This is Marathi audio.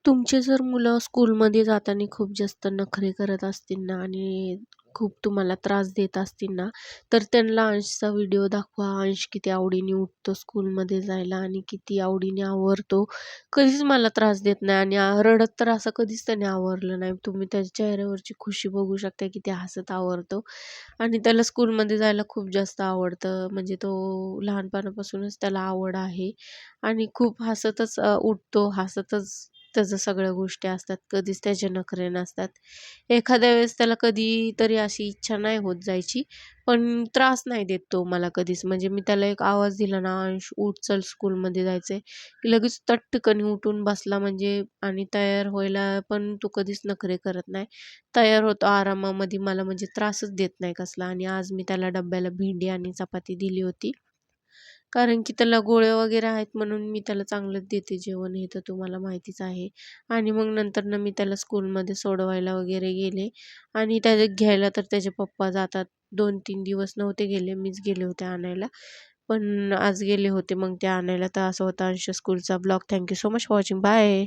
तुमचे जर मुलं स्कूलमध्ये जाताना खूप जास्त नखरे करत असतील ना आणि खूप तुम्हाला त्रास देत असतील ना, तर त्यांना अंशचा व्हिडिओ दाखवा. अंश किती आवडीने उठतो स्कूलमध्ये जायला आणि किती आवडीने आवरतो. कधीच मला त्रास देत नाही आणि रडत तर असं कधीच त्याने आवरलं नाही. तुम्ही त्याच्या चेहऱ्यावरची खुशी बघू शकता, की ते हसत आवरतो आणि त्याला स्कूलमध्ये जायला खूप जास्त आवडतं. म्हणजे तो लहानपणापासूनच त्याला आवड आहे आणि खूप हसतच उठतो, हसतच त्याचं सगळ्या गोष्टी असतात. कधीच त्याचे नखरे नसतात. एखाद्या वेळेस त्याला कधीतरी अशी इच्छा नाही होत जायची, पण त्रास नाही देत तो मला कधीच. म्हणजे मी त्याला एक आवाज दिला ना, "अंश उठ चल स्कूलमध्ये जायचंय," की लगेच तट्टकनी उठून बसला म्हणजे आणि तयार व्हायला पण तो कधीच नखरे करत नाही. तयार होतो आरामामध्ये मला म्हणजे त्रासच देत नाही कसला आणि आज मी त्याला डब्याला भेंडी आणि चपाती दिली होती. कारण की त्याला गोळ्या वगैरे आहेत म्हणून मी त्याला चांगलंच देते जेवण हे तर तुम्हाला माहितीच आहे. आणि मग नंतरनं मी त्याला स्कूलमध्ये सोडवायला वगैरे गेले आणि त्याला घ्यायला तर त्याचे पप्पा जातात. 2-3 दिवस नव्हते गेले, मीच गेले होते आणायला. पण आज गेले होते मग ते आणायला. तर असा होता अंश स्कूलचा blog. Thank so much for watching. Bye.